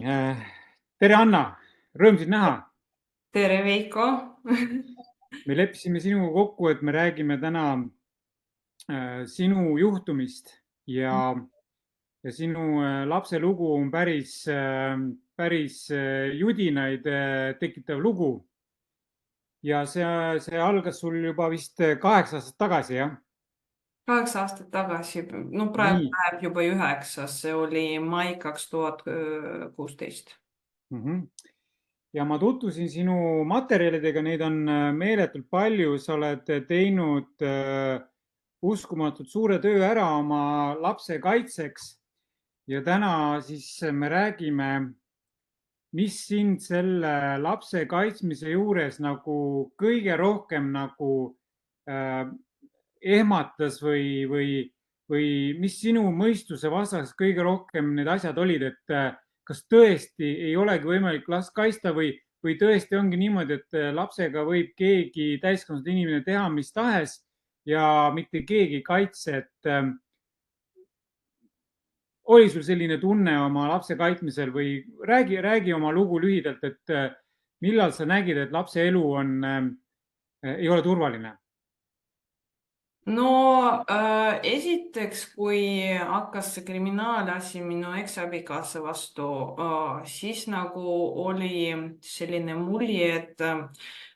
Äh, Tere, Anna! Rõõm sind näha! Tere, Veiko! Me leppisime sinuga kokku, et me räägime täna sinu juhtumist ja sinu lapse lugu on päris judinaid tekitav lugu. Ja see algas sul juba vist 8 aastat tagasi, jah? 8 aastat tagasi, no praegu Nii. läheb juba 9, see oli mai 2016. Ja ma tutvusin sinu materjalidega, neid on meeletult palju, sa oled teinud uskumatult suure töö ära oma lapse kaitseks ja täna siis me räägime, mis sind selle lapse kaitsmise juures nagu kõige rohkem nagu ehmatas või mis sinu mõistuse vastas kõige rohkem need asjad olid, et kas tõesti ei olegi võimalik last kaitsta või tõesti ongi niimoodi, et lapsega võib keegi täiskasvanud inimene teha mis tahes ja mitte keegi ei kaitse, et oli sul selline tunne oma lapse kaitsmisel või räägi oma lugu lühidalt, et millal sa nägid, et lapse elu ei ole turvaline? No esiteks, kui hakkas see kriminaalasi minu eksabikaasa vastu, siis nagu oli selline mulje, et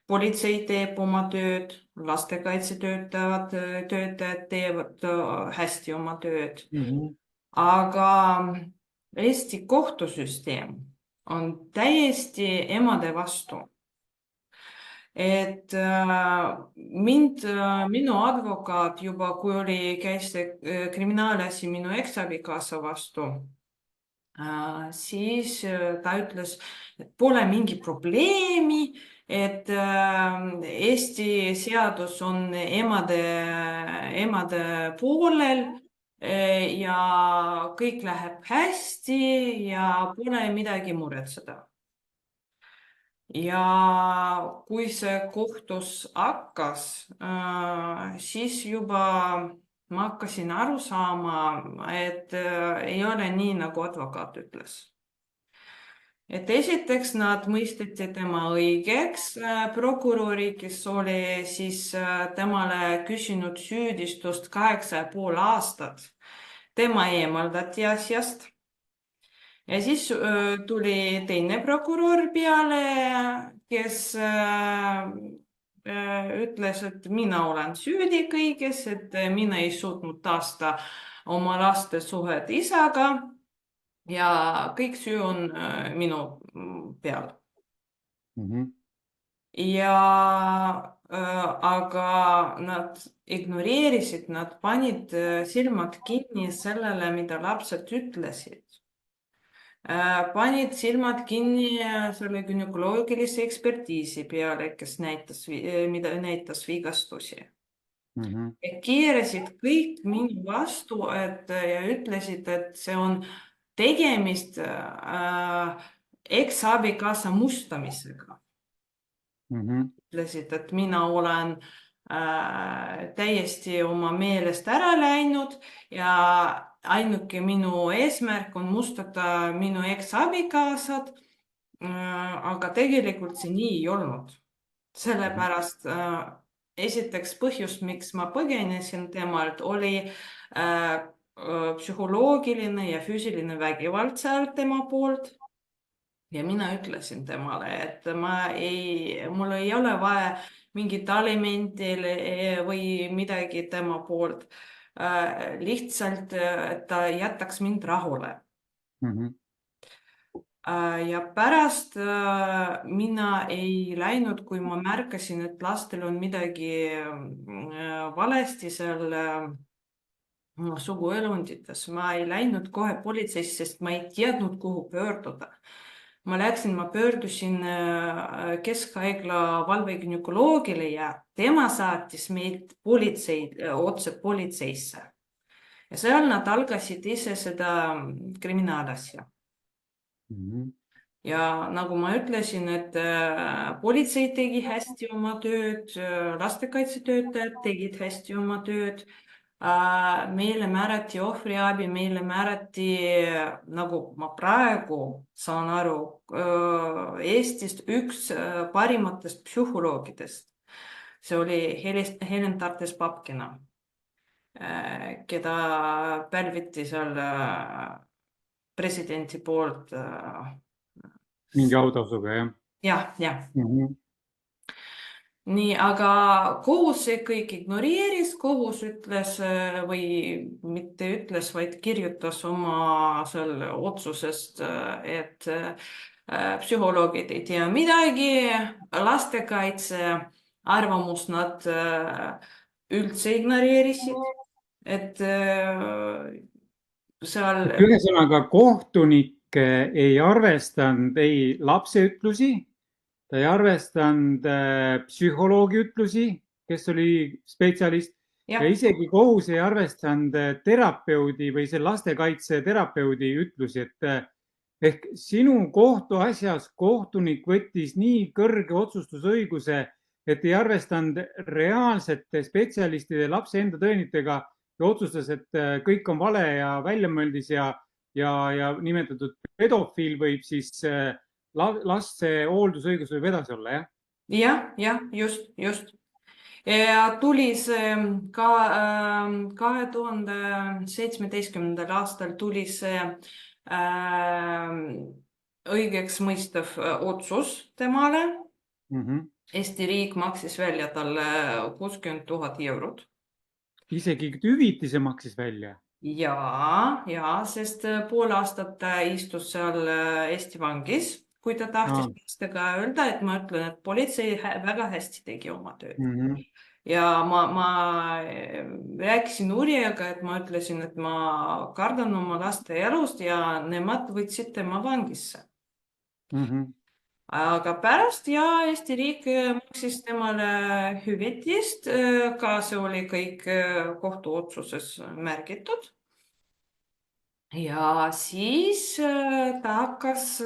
politsei teeb oma tööd, lastekaitsetöötajad teevad hästi oma tööd. Aga Eesti kohtusüsteem on täiesti emade vastu. Et minu advokaat juba, kui käis see kriminaalasi minu eksabikaasa vastu, siis ta ütles, et pole mingi probleemi, et Eesti seadus on emade poolel ja kõik läheb hästi ja pole midagi muretseda. Ja kui see kohtus hakkas, siis juba ma hakkasin aru saama, et ei ole nii, nagu advokaat ütles. Et esiteks nad mõisteti tema õigeks, prokuröri, kes oli siis temale küsinud süüdistust 8,5 aastat. Tema eemaldati asjast. Ja siis tuli teine prokurör peale, kes ütles, et mina olen süüdi kõiges, et mina ei suutnud taastada oma laste suhet isaga ja kõik süü on minu peal. Aga nad ignoreerisid, nad panid silmad kinni sellele, mida lapsed ütlesid. Panid silmad kinni selle günekoloogilise ekspertiisi peale, kes näitas vigastusi. Keerasid kõik minu vastu ja ütlesid, et see on tegemist eksabikaasa mustamisega. Ütlesid, et mina olen täiesti oma meelest ära läinud ja ainuke minu eesmärk on mustada minu eksabikaasad, aga tegelikult see nii ei olnud. Sellepärast esiteks põhjus, miks ma põgenesin temalt, oli psühholoogiline ja füüsiline vägivald seal tema poolt. Ja mina ütlesin temale, et mul ei ole vaja mingit alimenti või midagi tema poolt. Lihtsalt, et ta jätaks mind rahule. Ja pärast mina ei läinud, kui ma märkasin, et lastel on midagi valesti seal suguelundites. Ma ei läinud kohe politseisse, sest ma ei teadnud, kuhu pöörduda. Ma pöördusin Keskhaigla valvegünekoloogile ja tema saatis meid otse politseisse. Ja seal nad algasid ise seda kriminaalasja. Ja nagu ma ütlesin, et politsei tegi hästi oma tööd, lastekaitsetöötajad tegid hästi oma tööd. Meile määrati ohvriabi, meile määrati, nagu ma praegu saan aru, Eestist üks parimatest psühholoogidest. See oli Helen Tartes-Papkina, keda pälviti seal presidenti poolt. Mingi autasuga, jah? Jah. Mhm. Nii, aga kohus see kõik ignoreeris, kohus ütles või mitte ütles, vaid kirjutas oma seal otsusest, et psühholoogid ei tea midagi, lastekaitse arvamust nad üldse ignoreerisid, et seal Ühesõnaga, kohtunik ei arvestanud ei lapse ütlusi, ta ei arvestanud psühholoogi ütlusi, kes oli spetsialist, ja isegi kohus ei arvestanud terapeudi või see lastekaitse terapeudi ütlusi, et ehk sinu kohtuasjas kohtunik võttis nii kõrge otsustusõiguse, et ei arvestanud reaalsete spetsialistide lapse enda tõenditega ja otsustas, et kõik on vale ja väljamõeldis ja nimetatud pedofiil võib siis laste hooldusõigus võib edasi olla, jah? jah, just. Ja tuli see ka 2017. aastal tuli see õigeks mõistev otsus temale. Eesti riik maksis välja talle 60 000 eurot. Isegi hüvitise maksis välja? Ja, sest pool aastat istus seal Eesti vangis, kui ta tahtis lastega öelda, et ma ütlen, et politsei väga hästi tegi oma tööd. Ja ma rääkisin uurijaga, et ma ütlesin, et ma kardan oma laste elust ja nemad võtsid tema vangisse. Aga pärast Eesti riik maksis temale hüvitist, ka see oli kõik kohtuotsuses märgitud. Ja siis ta hakkas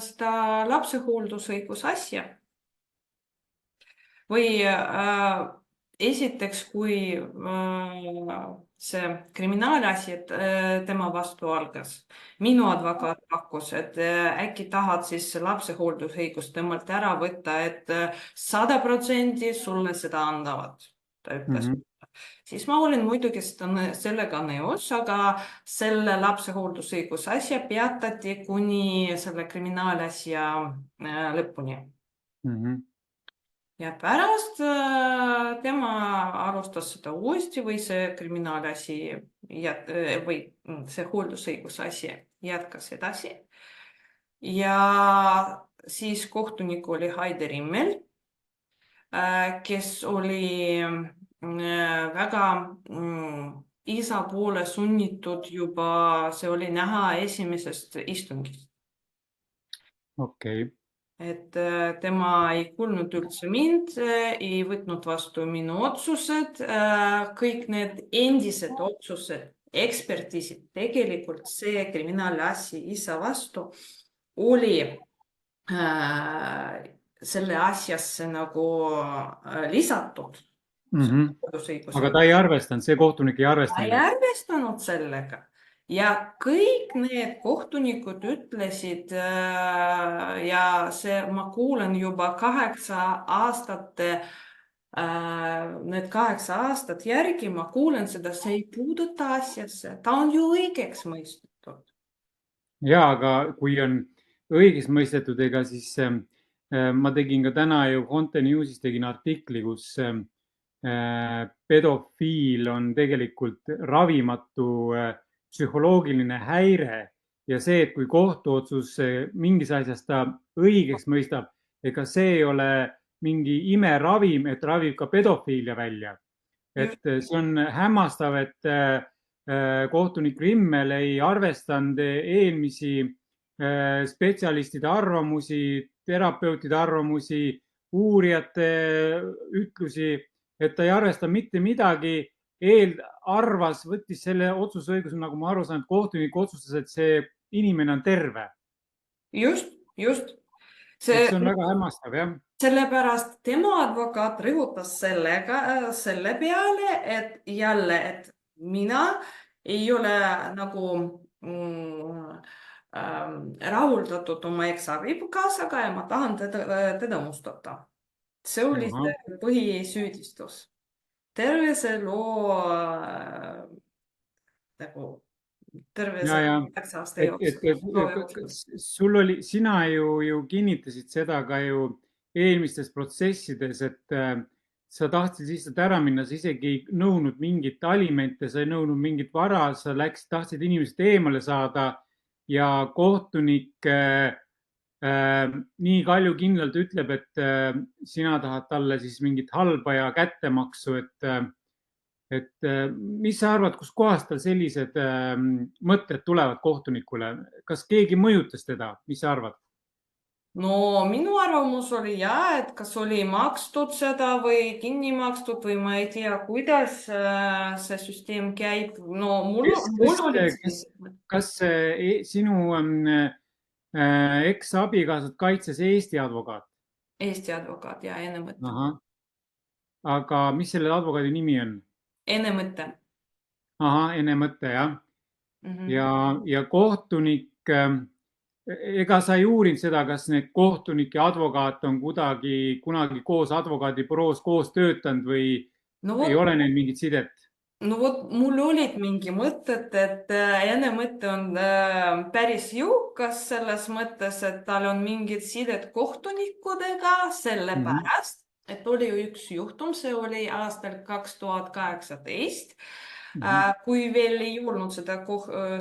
seda lapsehooldusõigusasja. Või esiteks, kui see kriminaalasi tema vastu algas, minu advokaat pakkus, et äkki tahad siis lapsehooldusõigust temalt ära võtta, et 100% sulle seda andavad, ta ütles. Siis ma olin muidugi sellega nõus, aga selle lapsehooldusõiguse asja peatati kuni selle kriminaalasja lõpuni. Ja pärast tema alustas seda uuesti või see kriminaalasi või see hooldusõiguse asi jätkas edasi. Ja siis kohtunik oli Heide Rimmel, kes oli väga isa poole sunnitud juba, see oli näha esimesest istungist. Okei. Et tema ei kuulnud üldse mind, ei võtnud vastu minu otsused, kõik need endised otsused, ekspertiisid, tegelikult see kriminaalasi isa vastu oli selle asjasse nagu lisatud. Aga ta ei arvestanud, see kohtunik ei arvestanud. Ta ei arvestanud sellega. Ja kõik need kohtunikud ütlesid ja see ma kuulen juba 8 aastate, need 8 aastat järgi, ma kuulen seda, see ei puuduta asjasse, ta on ju õigeks mõistetud. Ja, aga kui on õigeks mõistetud, ega siis ma tegin ka täna ju Conte Newsis tegin artikli, kus pedofiil on tegelikult ravimatu psühholoogiline häire ja see, et kui kohtuotsus mingis asjas ta õigeks mõistab, ega see ei ole mingi imeravim, et ravib ka pedofiilia välja. Et see on hämmastav, et kohtunik Rimmel ei arvestanud eelmisi spetsialistide arvamusi, terapeutide arvamusi, uurijate ütlusi, et ta ei arvesta mitte midagi, arvas, võttis selle otsusõiguse, nagu ma aru saan, et kohtunik otsustas, et see inimene on terve. Just. See on väga hämmastav, jah. Sellepärast tema advokaat rõhutas selle peale, et jälle, et mina ei ole nagu rahuldatud oma eksabikaasaga ja ma tahan teda mustada. See oli ahah, see põhisüüdistus. Terve see loo nagu terve ja, see ja, 8 aasta jooksul, loo jooksul. sul oli, sina ju kinnitasid seda ka ju eelmistes protsessides, et sa tahtsid lihtsalt ära minna, sa isegi ei nõudnud mingit alimente, sa ei nõudnud mingit vara, sa tahtsid inimesest eemale saada ja kohtunik nii kaljukindlalt ütleb, et sina tahad talle siis mingit halba ja kättemaksu, et mis sa arvad, kuskohast tal sellised mõtted tulevad kohtunikule, kas keegi mõjutas teda, mis sa arvad? No minu arvamus oli jah, et kas oli makstud seda või kinni makstud või ma ei tea, kuidas see süsteem käib. No mul olid sellised kas sinu eksabikaasat kaitses Eesti advokaat? Eesti advokaat ja enne mõte. Ahah. Aga mis selle advokaadi nimi on? Enne mõte. Ahah, Ene Mõtte, jah. Mhm. Ja kohtunik, ega sa ei uurinud seda, kas need kohtunik ja advokaat on kunagi koos advokaadibüroos koos töötanud või No ei vot, ole neil mingit sidet? no vot, mul olid mingi mõtted, et enne mõte on päris jõukas selles mõttes, et tal on mingid sided kohtunikudega, sellepärast, et oli ju üks juhtum, see oli aastal 2018, kui veel ei olnud seda,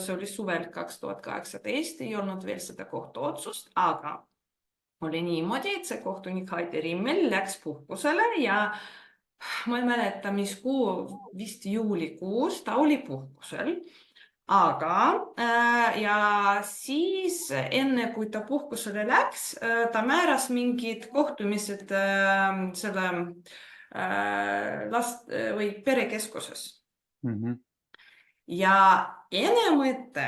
see oli suvel 2018, ei olnud veel seda kohtuotsust, aga oli niimoodi, et see kohtunik Heidi Rimmel läks puhkusele ja ma ei mäleta, mis kuu, vist juulikuus ta oli puhkusel, aga ja siis enne kui ta puhkusele läks, ta määras mingid kohtumised selle last või perekeskuses. Ja enemõte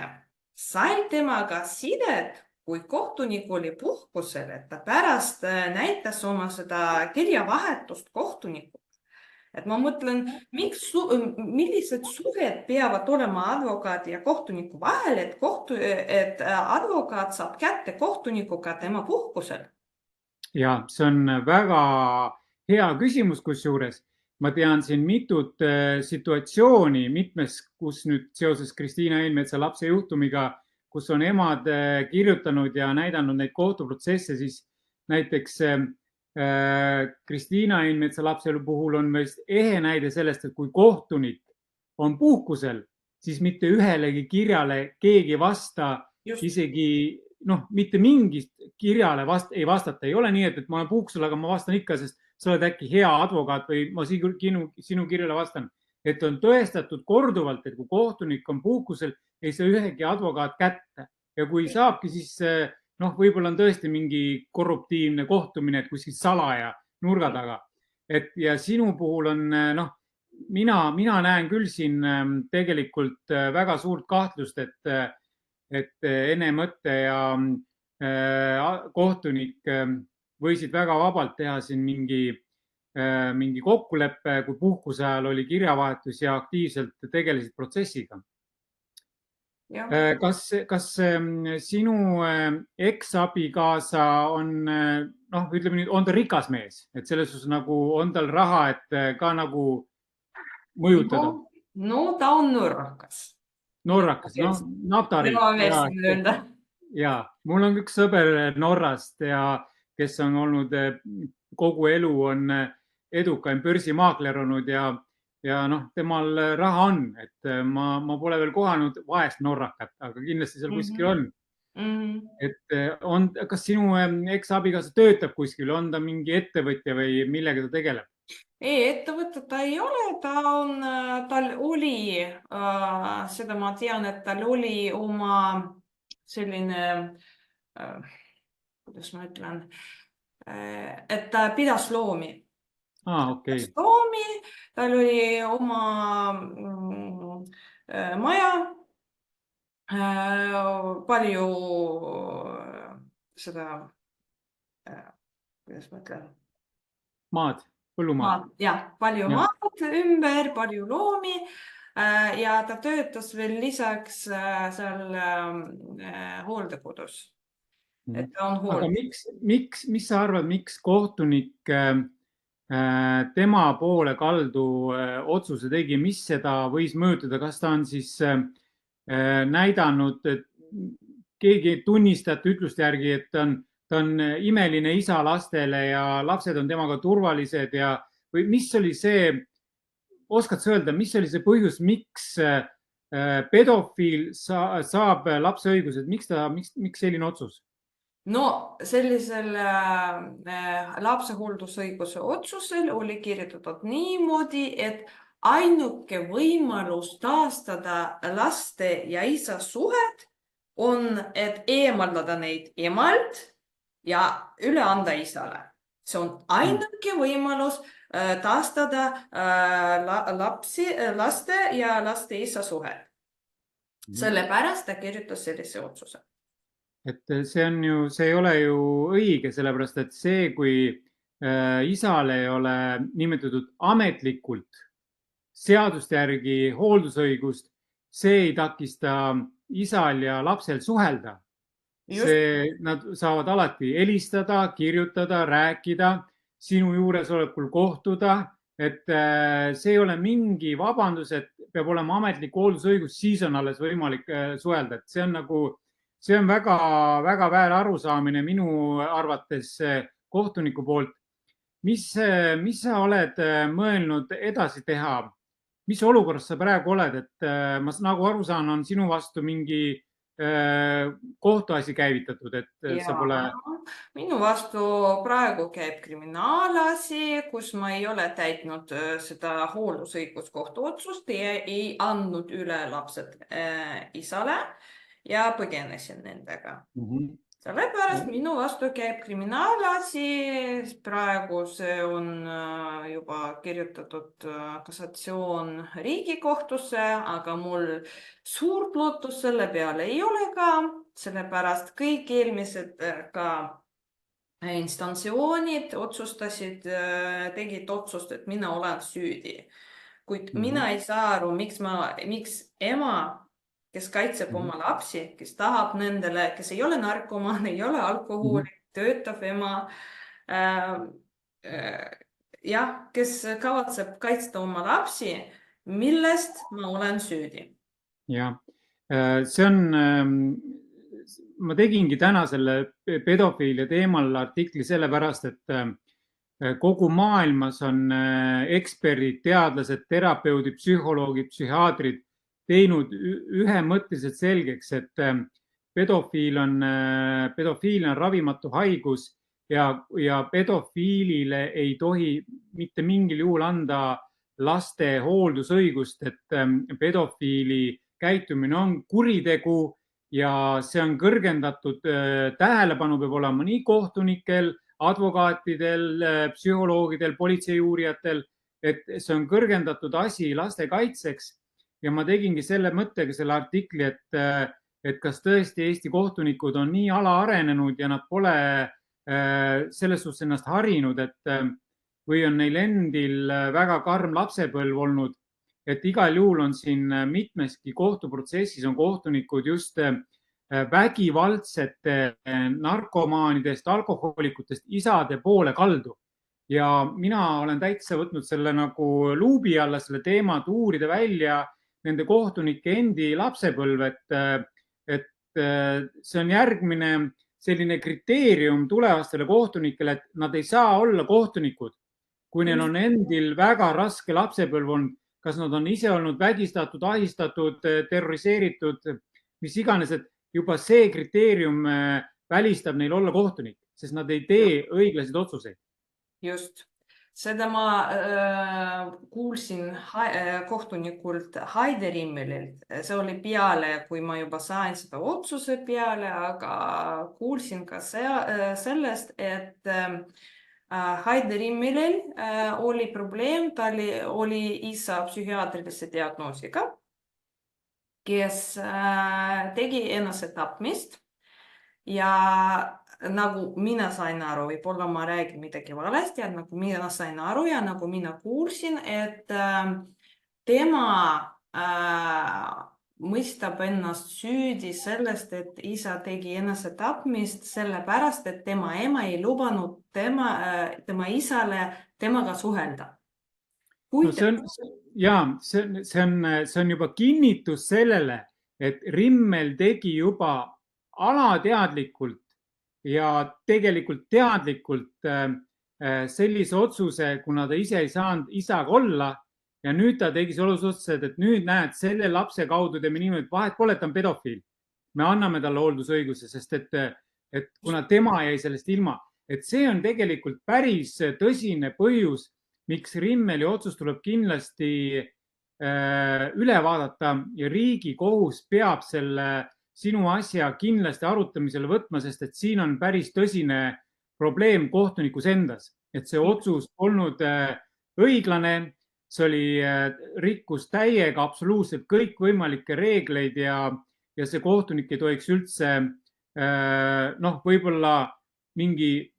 sai temaga sidet, kui kohtunik oli puhkusel, et ta pärast näitas oma seda kirjavahetust kohtunikku. Et ma mõtlen, millised suhed peavad olema advokaadi ja kohtuniku vahel, et advokaat saab kätte kohtunikuga tema puhkusel. Ja see on väga hea küsimus, kusjuures ma tean siin mitut situatsiooni mitmes, kus nüüd seoses Kristiina Einmetsa lapse juhtumiga, kus on emad kirjutanud ja näidanud neid kohtuprotsesse, siis näiteks Kristiina Einmetsa lapse puhul on vist ehe näide sellest, et kui kohtunik on puhkusel, siis mitte ühelegi kirjale keegi ei vasta, isegi mitte mingist kirjale ei vastata. Ei ole nii, et ma olen puhkusel, aga ma vastan ikka, sest sa oled äkki hea advokaat või ma sinu kirjale vastan. Et on tõestatud korduvalt, et kui kohtunik on puhkusel, ei saa ühegi advokaat kätte ja kui saabki, siis võib-olla on tõesti mingi korruptiivne kohtumine, et kuskil salaja nurga taga. Ja sinu puhul on, mina näen küll siin tegelikult väga suurt kahtlust, et Ene Mõtte ja kohtunik võisid väga vabalt teha siin mingi kokkuleppe, kui puhkuse ajal oli kirjavahetus ja aktiivselt tegelesid protsessiga. Kas sinu eksabikaasa on, ütleme nüüd, on ta rikas mees, et selles suhtes nagu on tal raha, et ka nagu mõjutada? No ta on norrakas. Norrakas, naftariik. Ja mul on üks sõber Norrast ja kes on olnud kogu elu on edukaim börsimaakler olnud ja temal raha on, et ma pole veel kohanud vaest norrakat, aga kindlasti seal kuskil on. Et kas sinu eksabikaasa töötab kuskil, on ta mingi ettevõtja või millega ta tegeleb? Ei, ettevõtet ta ei ole, tal oli, seda ma tean, et tal oli oma selline, kuidas ma ütlen, et ta pidas loomi. Okay. Tal oli oma maja, palju seda, kuidas ma ütlen? Maad, põllumaad. Jah, palju maad ümber, palju loomi. ja ta töötas veel lisaks seal hooldekodus. Et ta on Aga hooldus. mis sa arvad, miks kohtunik tema poole kaldu otsuse tegi, mis seda võis mõjutada, kas ta on siis näidanud, et keegi tunnistajate ütluste järgi, et ta on imeline isa lastele ja lapsed on temaga turvalised ja, või mis oli see, oskad sa öelda, mis oli see põhjus, miks pedofiil saab lapse õigused, miks selline otsus? No sellisel lapsehooldusõiguse otsusel oli kirjutatud niimoodi, et ainuke võimalus taastada laste ja isa suhet on, et eemaldada neid emalt ja üle anda isale. See on ainuke võimalus taastada laste ja laste isa suhet. Sellepärast ta kirjutas sellise otsuse. Et see ei ole ju õige, sellepärast et see, kui isal ei ole nimetatud ametlikult seaduste järgi hooldusõigust, see ei takista isal ja lapsel suhelda. Nad saavad alati helistada, kirjutada, rääkida, sinu juuresolekul kohtuda, et see ei ole mingi vabandus, et peab olema ametlik hooldusõigus, siis on alles võimalik suhelda, et see on väga väär arusaamine minu arvates kohtuniku poolt. Mis sa oled mõelnud edasi teha? Mis olukorras sa praegu oled, et ma nagu aru saan, on sinu vastu mingi kohtuasi käivitatud, et sa pole... Minu vastu praegu käib kriminaalasi, kus ma ei ole täitnud seda hooldusõiguskohtu otsust ja ei andnud üle lapsed isale ja põgenesin nendega. Sellepärast minu vastu käib kriminaalasi, praegu see on juba kirjutatud kassatsioon Riigikohtusse, aga mul suurt lootust selle peale ei ole ka, sellepärast kõik eelmised ka instantsioonid tegid otsust, et mina olen süüdi. Kuid mina ei saa aru, miks ema, kes kaitseb oma lapsi, kes tahab nendele, kes ei ole narkomaan, ei ole alkohoolik, töötav ema, kes kavatseb kaitsta oma lapsi, millest ma olen süüdi. Ja, ma tegingi täna selle pedofiilia teemal artikli sellepärast, et kogu maailmas on eksperdid, teadlased, terapeudid, psühholoogid, psühhiaatrid teinud ühemõtteliselt selgeks, et pedofiil on ravimatu haigus ja pedofiilile ei tohi mitte mingil juhul anda laste hooldusõigust, et pedofiili käitumine on kuritegu ja see on kõrgendatud tähelepanu peab olema nii kohtunikel, advokaatidel, psühholoogidel, politseiuurijatel, et see on kõrgendatud asi laste kaitseks. Ja ma tegingi selle mõttega selle artikli, et kas tõesti Eesti kohtunikud on nii alaarenenud ja nad pole selles suhtes ennast harinud, või on neil endil väga karm lapsepõlv olnud, et igal juhul on siin mitmeski kohtuprotsessis on kohtunikud just vägivaldsete narkomaanidest, alkohoolikutest isade poole kaldu. Ja mina olen täitsa võtnud selle nagu luubi alla selle teema, et uurida välja nende kohtunike endi lapsepõlv, et see on järgmine selline kriteerium tulevastele kohtunikele, et nad ei saa olla kohtunikud, kui neil on endil väga raske lapsepõlv olnud, kas nad on ise olnud vägistatud, ahistatud, terroriseeritud, mis iganes, et juba see kriteerium välistab neil olla kohtunik, sest nad ei tee õiglaseid otsuseid. Just. Seda ma kuulsin kohtunikult Heide Rimmelilt. See oli peale, kui ma juba sain seda otsuse peale, aga kuulsin ka sellest, et Heide Rimmelil oli probleem, ta oli isa psühhiaatrilise diagnoosiga, kes tegi enesetapmist ja nagu mina sain aru, võib-olla ma räägin midagi valesti, nagu mina sain aru ja nagu mina kuulsin, et tema mõistab ennast süüdi sellest, et isa tegi enesetapmist sellepärast, et tema ema ei lubanud tema isale temaga suhelda. No see on juba kinnitus sellele, et Rimmel tegi juba alateadlikult ja tegelikult teadlikult sellise otsuse, kuna ta ise ei saanud isaga olla ja nüüd ta tegi selle otsuse, et nüüd näed, selle lapse kaudu teeme niimoodi, et vahet pole, et ta on pedofiil. Me anname talle hooldusõiguse, sest et kuna tema jäi sellest ilma, et see on tegelikult päris tõsine põhjus, miks Rimmeli otsus tuleb kindlasti üle vaadata ja Riigikohus peab selle sinu asja kindlasti arutamisele võtma, sest et siin on päris tõsine probleem kohtunikus endas, et see otsus olnud õiglane, see oli rikkus täiega absoluutselt kõikvõimalikke reegleid ja see kohtunik ei tohiks üldse võib-olla mingi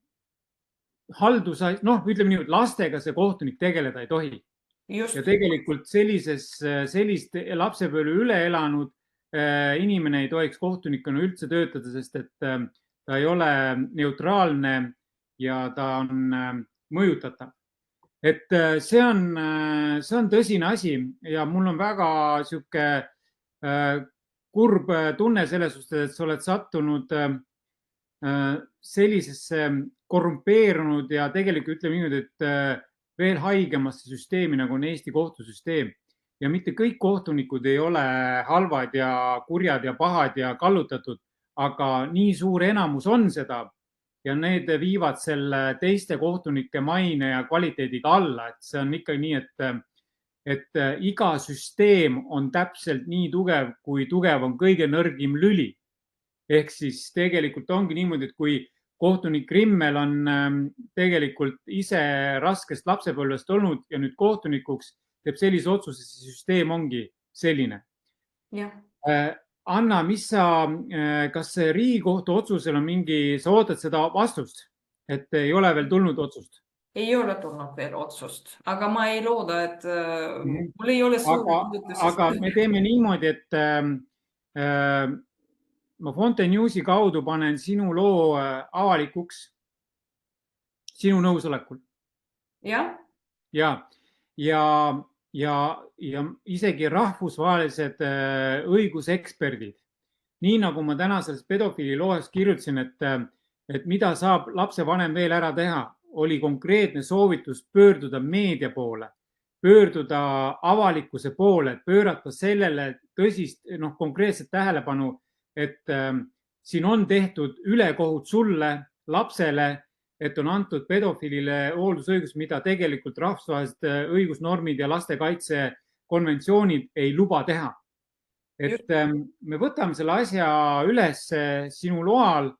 ütleme nii, et lastega see kohtunik tegeleda ei tohi. Just. Ja tegelikult sellist lapsepõlve üle elanud inimene ei tohiks kohtunikuna üldse töötada, sest et ta ei ole neutraalne ja ta on mõjutatav. Et see on tõsine asi ja mul on väga sihuke kurb tunne selles suhtes, et sa oled sattunud sellisesse korrumpeerunud ja tegelikult ütleme niimoodi, et veel haigemasse süsteemi, nagu on Eesti kohtusüsteem. Ja mitte kõik kohtunikud ei ole halvad ja kurjad ja pahad ja kallutatud, aga nii suur enamus on seda ja need viivad selle teiste kohtunike maine ja kvaliteediga alla. Et see on ikka nii, et iga süsteem on täpselt nii tugev, kui tugev on kõige nõrgim lüli. Ehk siis tegelikult ongi niimoodi, et kui kohtunik Rimmel on tegelikult ise raskest lapsepõlvest olnud ja nüüd kohtunikuks teeb sellise otsuse, siis süsteem ongi selline. Ja. Anna, kas Riigikohtu otsusel on sa ootad seda vastust, et ei ole veel tulnud otsust? Ei ole tulnud veel otsust, aga ma ei looda, et mul ei ole aga me teeme niimoodi, et ma Fontaine Newsi kaudu panen sinu loo avalikuks sinu nõusolekul. Ja isegi rahvusvahelised õiguseksperdid, nii nagu ma täna selles pedofiili loos kirjutasin, et mida saab lapsevanem veel ära teha, oli konkreetne soovitus pöörduda meedia poole, pöörduda avalikkuse poole, pöörata sellele tõsist konkreetset tähelepanu, et siin on tehtud ülekohut sulle, lapsele, et on antud pedofiilile hooldusõigus, mida tegelikult rahvusvahelised õigusnormid ja lastekaitse konventsioonid ei luba teha. Et me võtame selle asja üles sinu loal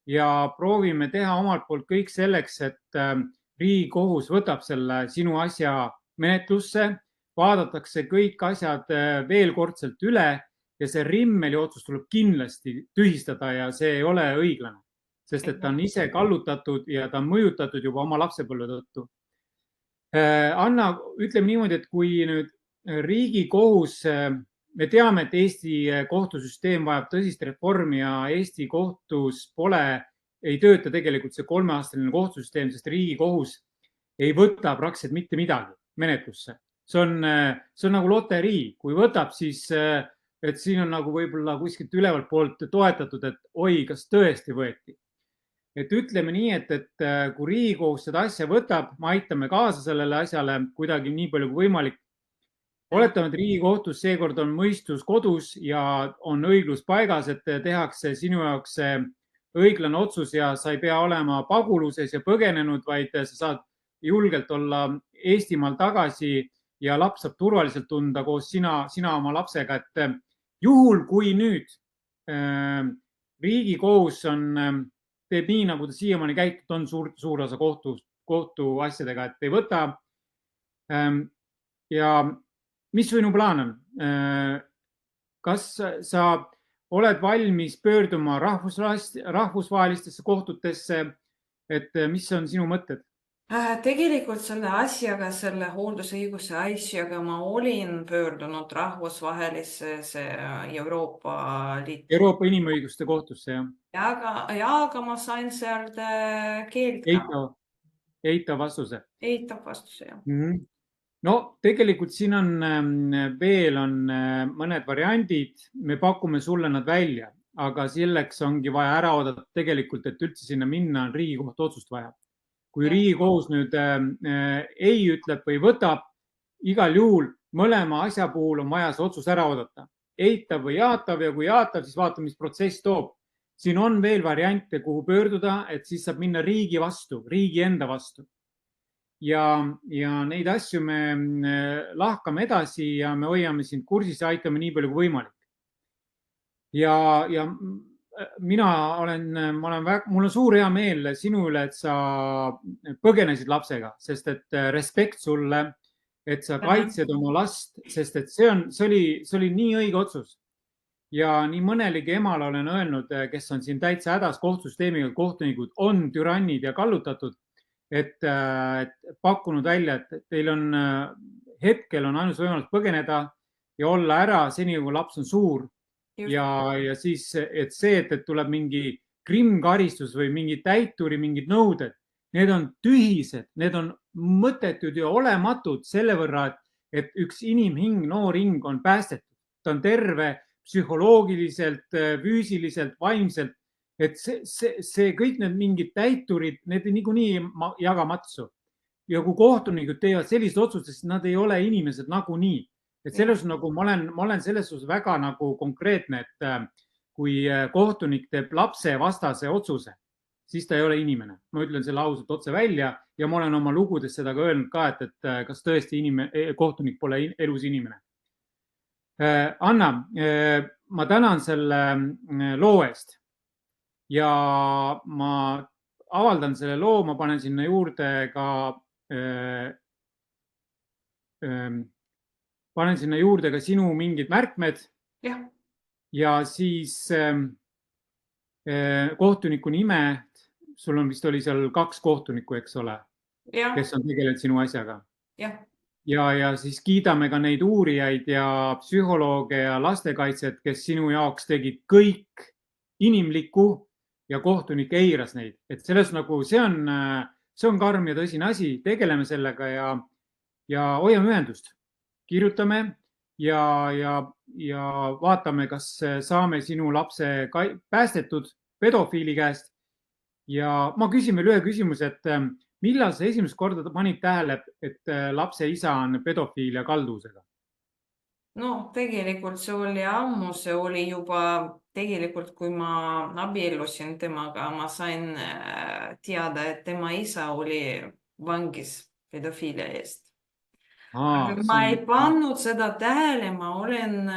ja proovime teha omalt poolt kõik selleks, et Riigikohus võtab selle sinu asja menetlusse, vaadatakse kõik asjad veel kordselt üle ja see Rimmeli otsus tuleb kindlasti tühistada ja see ei ole õiglane, sest et ta on ise kallutatud ja ta on mõjutatud juba oma lapsepõlve tõttu. Anna, ütleme niimoodi, et kui nüüd Riigikohus, me teame, et Eesti kohtusüsteem vajab tõsist reformi ja Eesti kohtus ei tööta tegelikult see 3-aastaline kohtusüsteem, sest Riigikohus ei võta praktiliselt mitte midagi menetlusse. See on nagu loterii, kui võtab, siis et siin on nagu võib-olla kuskilt ülevalt poolt toetatud, et oi, kas tõesti võeti. Et ütleme nii, et kui Riigikohus seda asja võtab, me aitame kaasa sellele asjale kuidagi nii palju kui võimalik. Oletame, et Riigikohtus seekord on mõistus kodus ja on õiglus paigas, et tehakse sinu jaoks õiglane otsus ja sa ei pea olema paguluses ja põgenenud, vaid sa saad julgelt olla Eestimaal tagasi ja laps saab turvaliselt tunda koos sina oma lapsega. Et juhul, kui nüüd Riigikohus teeb nii, nagu ta siiamaani käitud on suur osa kohtuasjadega, et ei võta. Ja mis sinu plaan on? Kas sa oled valmis pöörduma rahvusvahelistesse kohtutesse, et mis on sinu mõtted? Tegelikult selle asjaga, selle hooldusõiguse asjaga ma olin pöördunud rahvusvahelisse Euroopa Liitu Euroopa Inimõiguste Kohtusse, jah? aga ma sain sealt keelt ka. Eitav vastuse. Eitav vastuse, jah. No tegelikult siin on veel mõned variandid, me pakume sulle nad välja, aga selleks ongi vaja ära oodata tegelikult, et üldse sinna minna, on Riigikohtu otsust vaja. Kui Riigikohus nüüd ei ütleb või võtab, igal juhul mõlema asja puhul on vaja see otsus ära oodata. Eitav või jaatav, ja kui jaatav, siis vaatame, mis protsess toob. Siin on veel variante, kuhu pöörduda, et siis saab minna riigi vastu, riigi enda vastu. Ja neid asju me lahkame edasi ja me hoiame sind kursis ja aitame nii palju kui võimalik. Ja mul on suur hea meel sinu üle, et sa põgenesid lapsega, sest et respekt sulle, et sa kaitsed oma last, sest et see oli nii õige otsus. Ja nii mõnelegi emale olen öelnud, kes on siin täitsa hädas kohtusüsteemiga, kohtunikud on türannid ja kallutatud, et pakkunud välja, et teil on hetkel on ainus võimalus põgeneda ja olla ära seni, kui laps on suur. Ja siis, et see, et tuleb mingi krimmkaristus või mingi täituri, mingid nõuded, need on tühised, need on mõttetud ja olematud selle võrra, et üks inimhing, noor hing on päästetud. Ta on terve psühholoogiliselt, füüsiliselt, vaimselt. Et see kõik need mingid täiturid, need niikuinii jagamatsu. Ja kui kohtunikud teevad sellist otsust, siis nad ei ole inimesed nagunii. Et selles nagu ma olen selles suhtes väga nagu konkreetne, et kui kohtunik teeb lapse vastase otsuse, siis ta ei ole inimene. Ma ütlen selle ausalt otse välja ja ma olen oma lugudes seda ka öelnud ka, et kas tõesti kohtunik pole elus inimene. Anna, ma tänan selle loo eest ja ma avaldan selle loo, ma panen sinna juurde ka sinu mingid märkmed. Ja siis kohtuniku nime, sul on vist oli seal 2 kohtunikku, eks ole, kes on tegelenud sinu asjaga. Ja siis kiidame ka neid uurijaid ja psühholooge ja lastekaitset, kes sinu jaoks tegid kõik inimlikku ja kohtunik eiras neid. Et selles nagu see on karm ja tõsine asi, tegeleme sellega ja hoiame ühendust. Kirjutame ja vaatame, kas saame sinu lapse päästetud pedofiili käest. Ja ma küsin veel ühe küsimuse, et millal sa esimest korda panid tähele, et lapse isa on pedofiil ja kalduvusega? No tegelikult see oli ammu, see oli juba tegelikult, kui ma abiellusin temaga, ma sain teada, et tema isa oli vangis pedofiilia eest. Ma ei pannud seda tähele, ma olen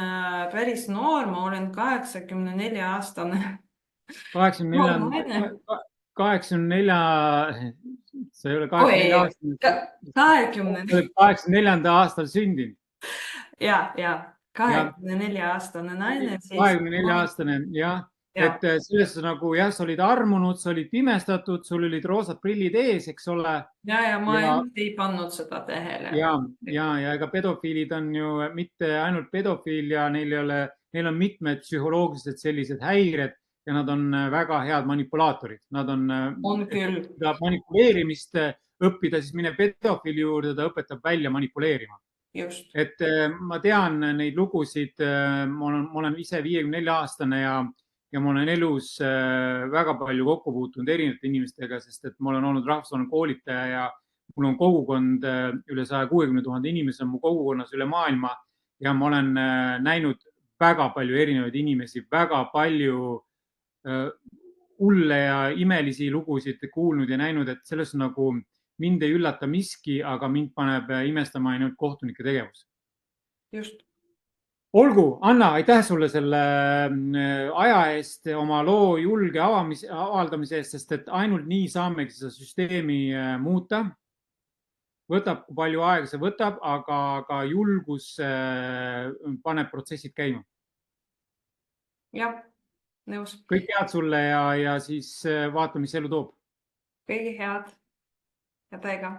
päris noor, ma olen 84-aastane. 84, sa ei ole 84 aastal sündinud. Ja 24-aastane naine. 24-aastane, jah. Et selles nagu jah, sa olid armunud, sa olid pimestatud, sul olid roosad prillid ees, eks ole. Ja ma ei pannud seda tähele. Ja ega pedofiilid on ju mitte ainult pedofiilia, neil on mitmed psühholoogilised sellised häired ja nad on väga head manipulaatorid. Nad on küll. Manipuleerimist õppida, siis mine pedofiili juurde, ta õpetab välja manipuleerima. Just. Et ma tean neid lugusid, ma olen ise 54-aastane ja ma olen elus väga palju kokku puutunud erinevate inimestega, sest et ma olen olnud rahvusvaheline koolitaja ja mul on kogukond üle 160 000 inimese on mu kogukonnas üle maailma ja ma olen näinud väga palju erinevaid inimesi, väga palju hulle ja imelisi lugusid kuulnud ja näinud, et selles nagu mind ei üllata miski, aga mind paneb imestama ainult kohtunike tegevus. Just. Olgu, Anna, aitäh sulle selle aja eest, oma loo julge avaldamise eest, sest et ainult nii saamegi seda süsteemi muuta. Võtab, kui palju aega see võtab, aga julgus paneb protsessid käima. Jah, nõus. Kõik head sulle ja siis vaatame, mis elu toob. Kõige head. ja teie ka.